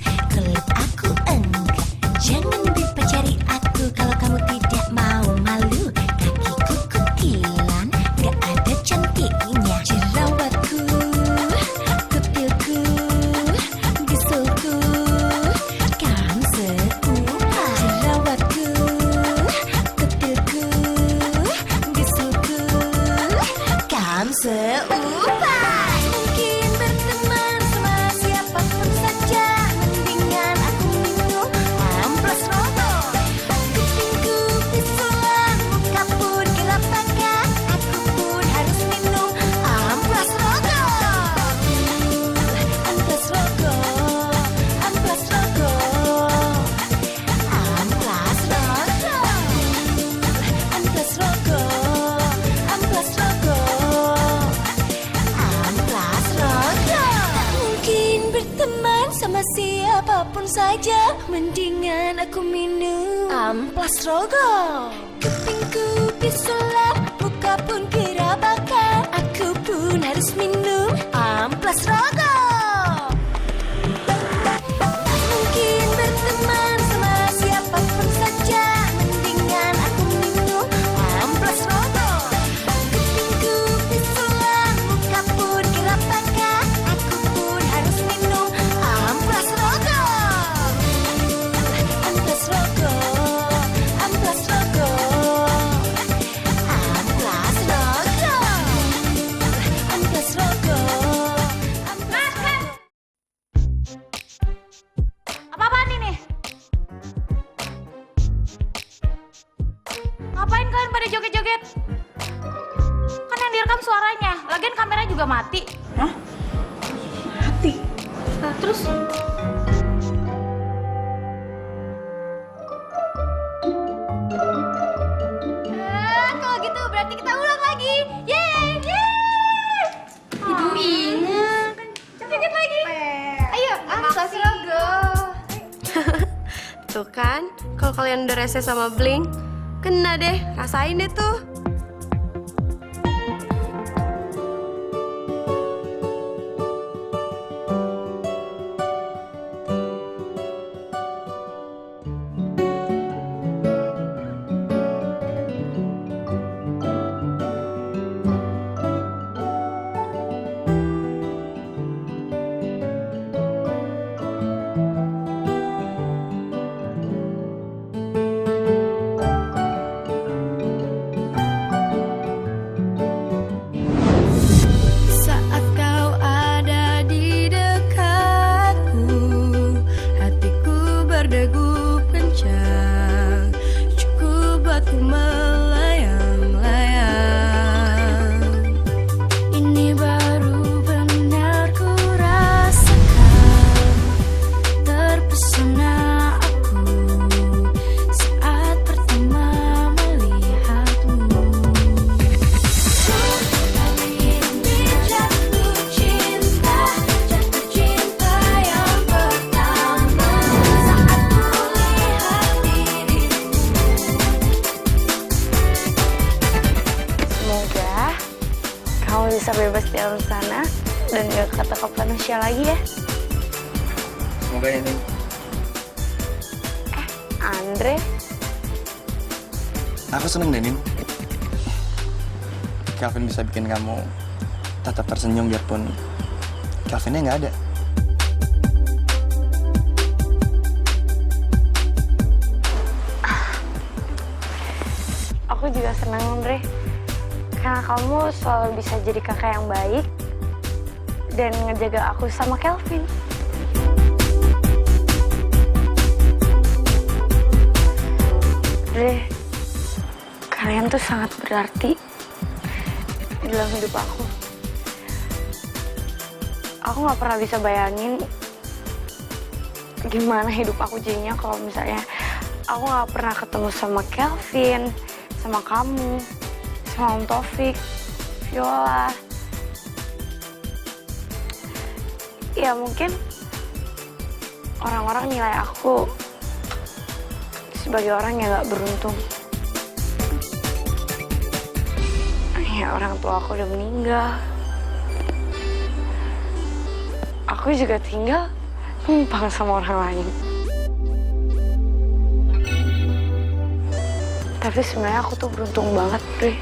Speaker 16: seupai. Mungkin berteman sama siapapun saja, mendingan aku minum amplas rokok. Kupingku pisulan, muka pun kelapakan, aku pun harus minum amplas rokok. Amplas rokok, amplas rokok, amplas rokok, amplas rokok, amplas rokok, amplas rokok. Mungkin berteman sama siapapun saja, mendingan aku minum amplas rokok. Kupingku pisulan, muka pun kerabakan, aku pun harus minum amplas rokok. Mungkin berteman sama siapapun saja, mendingan aku minum amplas rokok. Kupingku pisulan, muka pun kerabakan, aku pun harus minum amplas rokok. Amplas rokok, amplas rokok, amplas rokok, amplas rokok, amplas rokok.
Speaker 7: Apa-apaan ini? Ngapain kalian pada joget-joget? Kan yang direkam suaranya, lagian kameranya juga mati. Hah? Mati? Terus? Kalau gitu berarti kita ulang lagi. Yeay! Yeay! Itu ingat. Joget lagi. Ayo, amplas logo.
Speaker 4: Tuh kan, kalau kalian udah rese sama Blink, kena deh, rasain deh tuh.
Speaker 16: Saat kau ada di dekatku, hatiku berdegup kencang, cukup buatku melayang-layang. Ini baru benar ku rasakan, terpesona aku saat pertama melihatmu. Jatuh cinta yang pertama saat kulihat dirimu.
Speaker 4: Semoga kamu bisa bebas di alam sana dan gak ketangkap manusia lagi ya.
Speaker 2: Semoga ya, Nin.
Speaker 4: Andre,
Speaker 2: Aku seneng deh, Nin. Calvin bisa bikin kamu tetap tersenyum biarpun Calvinnya nggak ada.
Speaker 4: aku juga senang Andre. Karena kamu selalu bisa jadi kakak yang baik dan ngejaga aku sama Calvin. Andre, kalian tuh sangat berarti dalam hidup aku. Aku nggak pernah bisa bayangin gimana hidup aku jadinya kalau misalnya aku nggak pernah ketemu sama Calvin, sama kamu, sama Om Taufik, Viola. Ya mungkin orang-orang nilai aku sebagai orang yang nggak beruntung. Ya orang tua aku udah meninggal. Aku juga tinggal numpang sama orang lain. Tapi sebenarnya aku tuh beruntung banget, Bre.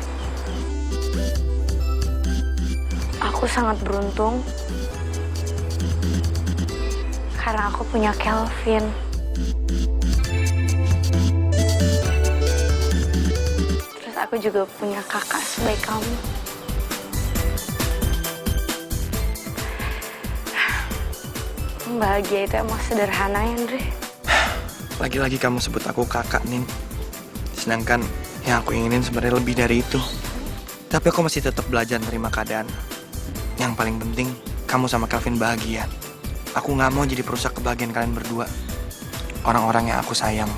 Speaker 4: Aku sangat beruntung karena aku punya Calvin. Terus aku juga punya kakak sebaik kamu.
Speaker 6: Bahagia itu emang sederhana ya, Andre.
Speaker 2: Lagi-lagi kamu sebut aku kakak, Nin. Sedangkan yang aku inginin sebenarnya lebih dari itu. Tapi aku masih tetap belajar menerima keadaan. Yang paling penting, kamu sama Calvin bahagia. Aku nggak mau jadi perusak kebahagiaan kalian berdua. Orang-orang yang aku sayang.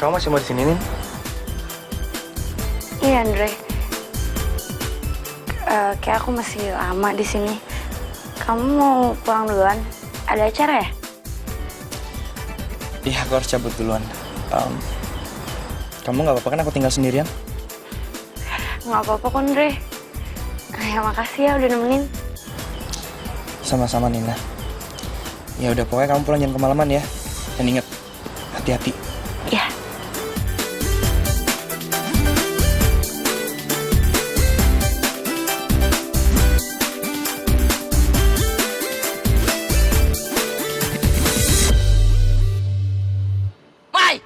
Speaker 2: Kamu masih mau di sini, Nin?
Speaker 6: Iya, Andre. Kayak aku masih lama di sini. Kamu mau pulang duluan? Ada acara ya?
Speaker 2: Iya, aku harus cabut duluan. Kamu nggak apa-apa kan aku tinggal sendirian?
Speaker 6: Nggak apa-apa kok, Andre. Ya, makasih ya udah nemenin.
Speaker 2: Sama-sama, Nina. Ya udah, pokoknya kamu pulang jangan kemalaman ya. Dan ingat, hati-hati.
Speaker 6: Iya.
Speaker 3: Mai!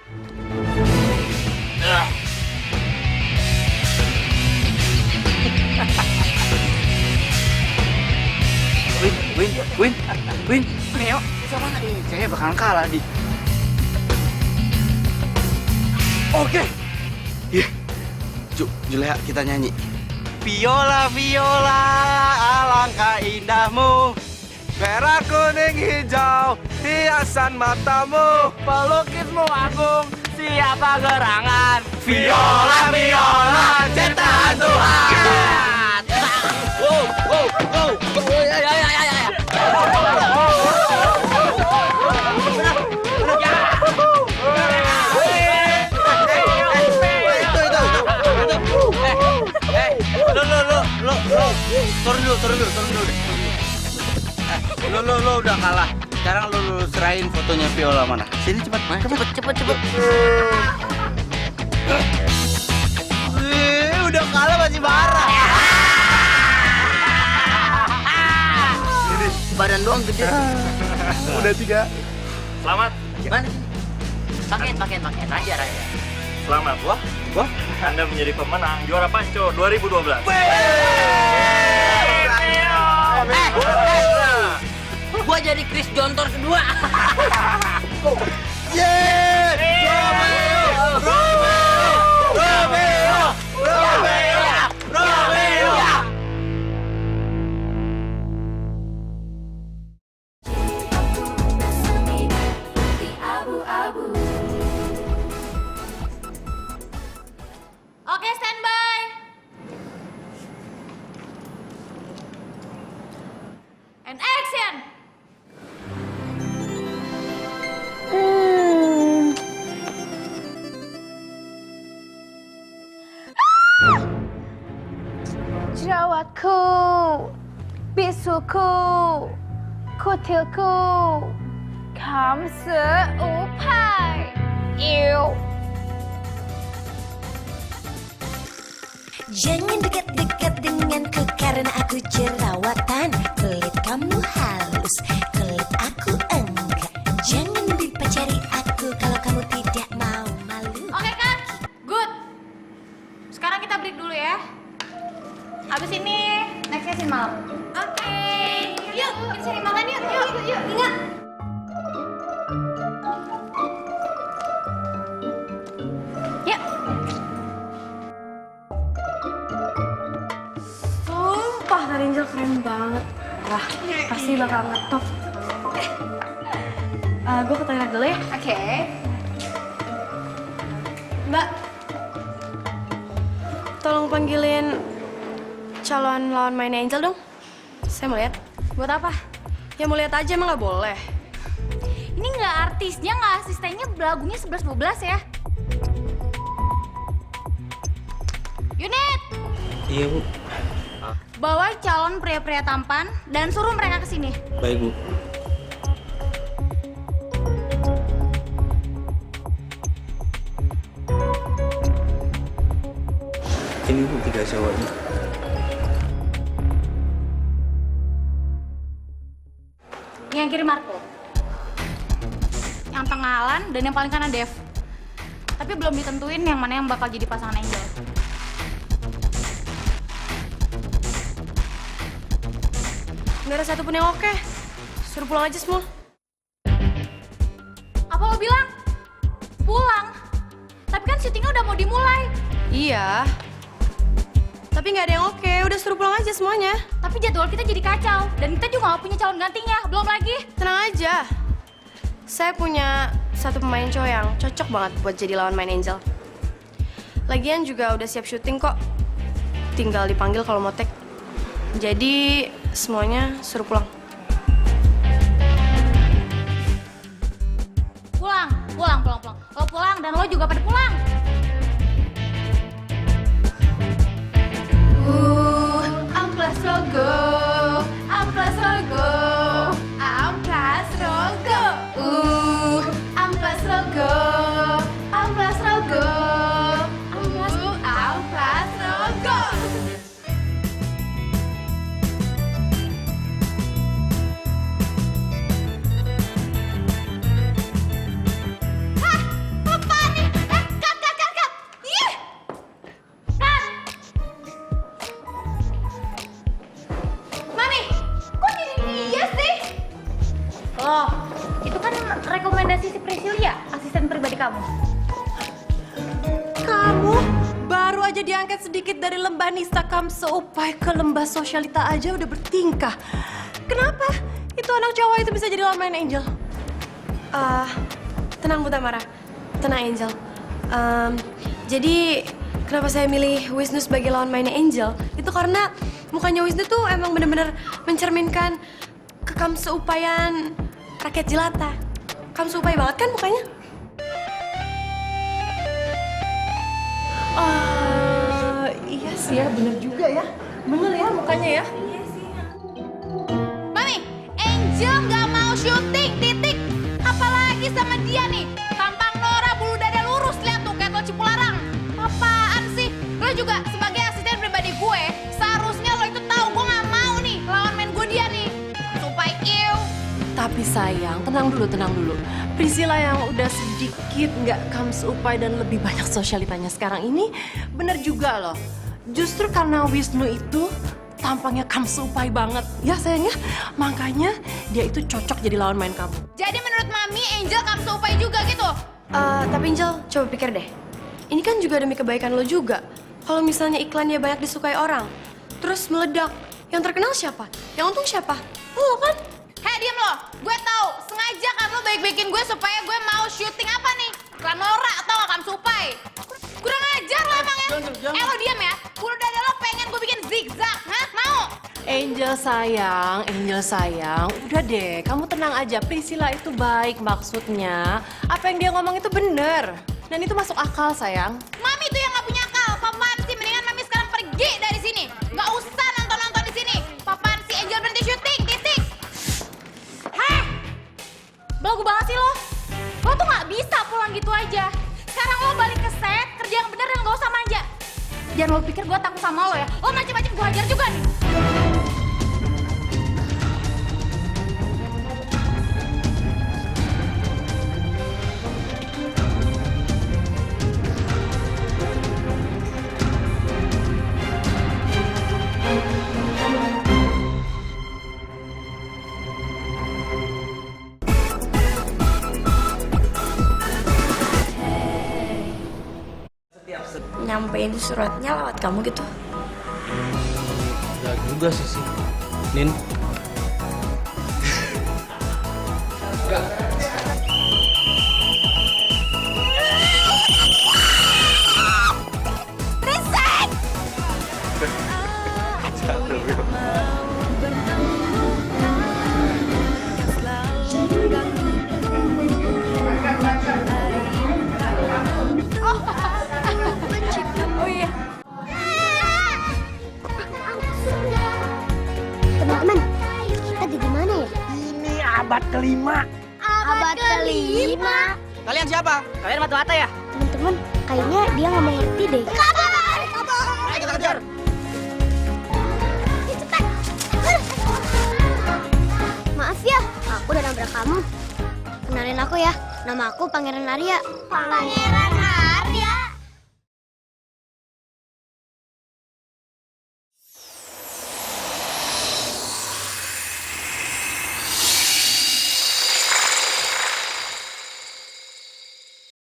Speaker 1: Win, Neo, sama ini kayaknya bakalan kalah di.
Speaker 8: Oke. Iya. Juleha, kita nyanyi. Viola, viola, alangkah indahmu. Merah, kuning, hijau, hiasan matamu.
Speaker 1: Pelukismu agung, siapa gerangan?
Speaker 8: Viola, viola, ciptaan Tuhan.
Speaker 3: Wow, wow, wow.
Speaker 8: Turun dulu. Lo udah kalah. Sekarang lo serahin fotonya Viola mana? Sini cepet. Udah kalah masih marah.
Speaker 3: Ini badan doang gede.
Speaker 8: Udah 3.
Speaker 15: Selamat.
Speaker 3: Gimana? Pakai raja.
Speaker 15: Selamat, wah. Anda menjadi pemenang juara Panco 2012.
Speaker 3: Gua jadi Chris Jontor kedua.
Speaker 13: Oke, standby. And action.
Speaker 7: Jerawatku, bisuku, kutilku, kamu seupai. Ew.
Speaker 16: Jangan dekat-dekat denganku karena aku jerawatan. Kulit kamu halus, kulit aku enggak. Jangan dipacari aku kalau kamu tidak mau malu.
Speaker 13: Oke, Kak. Good. Sekarang kita break dulu ya. Abis ini nextnya Sin Malam. Oke. Yuk, kita cari makan yuk. Yuk. Ingat. Yuk.
Speaker 6: Sumpah, Kak Angel keren banget. Wah, pasti bakal ngetop. Gue ke toilet dulu ya.
Speaker 13: Oke.
Speaker 6: Mbak, tolong panggilin calon lawan main Angel dong. Saya mau lihat.
Speaker 13: Buat apa?
Speaker 6: Ya mau lihat aja, emang nggak boleh.
Speaker 13: Ini nggak artisnya, nggak asistennya, lagunya 11-12 ya. Unit,
Speaker 8: Iya, Bu.
Speaker 13: bawa calon pria-pria tampan dan suruh mereka ke sini.
Speaker 8: Baik, Bu. Ini Bu 3 cowoknya.
Speaker 13: Yang kiri Marco. Yang tengah Alan dan yang paling kanan Dev. Tapi belum ditentuin yang mana yang bakal jadi pasangan Angel.
Speaker 4: Nggak ada satupun yang oke. Suruh pulang aja semua.
Speaker 13: Apa lo bilang? Pulang? Tapi kan syutingnya udah mau dimulai.
Speaker 4: Iya. Tapi nggak ada yang oke. Udah suruh pulang aja semuanya.
Speaker 13: Tapi jadwal kita jadi kacau. Dan kita juga nggak punya calon gantinya. Belum lagi.
Speaker 4: Tenang aja. Saya punya satu pemain cowok yang cocok banget buat jadi lawan main Angel. Lagian juga udah siap syuting kok. Tinggal dipanggil kalau mau take. Jadi semuanya suruh pulang.
Speaker 13: Pulang. Lo pulang dan lo juga pada pulang. Amplas logo. Amplas logo. Amplas logo. Amplas logo. Amplas logo. Amplas logo. Oh, itu kan rekomendasi si Priscilia, asisten pribadi kamu.
Speaker 12: Kamu baru aja diangkat sedikit dari lembah Nisa Kamseupai ke lembah Sosialita aja udah bertingkah. Kenapa itu anak cowok itu bisa jadi lawan main Angel?
Speaker 4: Tenang Bu Tamara. Tenang Angel. Jadi kenapa saya milih Wisnu sebagai lawan mainnya Angel? Itu karena mukanya Wisnu tuh emang bener-bener mencerminkan kekamseupayan rakyat jelata. Kamseupai banget kan mukanya?
Speaker 12: Iya sih ya, bener juga ya. Bener ya mukanya ya.
Speaker 13: Mami, Angel nggak mau syuting, titik. Apalagi sama dia nih. Tampang Nora, bulu dada lurus, lihat tuh kayak tol Cipularang. Apaan sih? Lo juga sebagai asisten pribadi gue, seharusnya lo itu tahu gue nggak mau nih lawan main gue dia nih. Supaya
Speaker 12: Tapi sayang, tenang dulu. Priscilla yang udah sedikit nggak kamseupai dan lebih banyak sosialitanya sekarang ini bener juga loh. Justru karena Wisnu itu tampangnya kamseupai banget. Ya sayangnya, makanya dia itu cocok jadi lawan main kamu.
Speaker 13: Jadi menurut Mami, Angel kamseupai juga gitu?
Speaker 4: Tapi Angel, coba pikir deh. Ini kan juga demi kebaikan lo juga. Kalau misalnya iklannya banyak disukai orang, terus meledak, yang terkenal siapa? Yang untung siapa? Lo kan?
Speaker 13: Hei, diam lo! Gue tahu, sengaja kan lo baik-baikin gue supaya gue mau syuting apa nih? Iklan Nora atau nggak kamseupai? Kurang ajar lo emang ya? Lo diam ya? Bulu dada lo pengen gue bikin zigzag, hah? Mau?
Speaker 12: Angel sayang, udah deh, kamu tenang aja. Priscilla itu baik maksudnya. Apa yang dia ngomong itu bener. Dan itu masuk akal, sayang.
Speaker 13: Mami tuh yang nggak punya akal. Papaan sih? Mendingan Mami sekarang pergi dari sini. Nggak usah nonton-nonton di sini. Papaan sih? Angel berhenti syuting, titik. Heh, belagu banget sih lo. Lo tuh nggak bisa pulang gitu aja. Sekarang lo balik ke set, kerja yang bener dan nggak usah manja. Jangan lo pikir gue takut sama lo ya. Lo macem-macem gue hajar juga nih.
Speaker 6: Nyampein suratnya lewat kamu gitu.
Speaker 11: Enggak juga sih. Nin.
Speaker 13: Risek!
Speaker 5: Oh iya. Teman-teman, kita di mana ya?
Speaker 15: Ini abad kelima.
Speaker 5: Abad kelima.
Speaker 1: Kalian siapa? Kalian mata-mata ya?
Speaker 5: Teman-teman, kayaknya dia nggak mengerti deh. Kabar!
Speaker 1: Ayo kita kejar.
Speaker 5: Cepat! Maaf ya, aku udah nabrak kamu. Kenalin aku ya, nama aku Pangeran Arya. Pangeran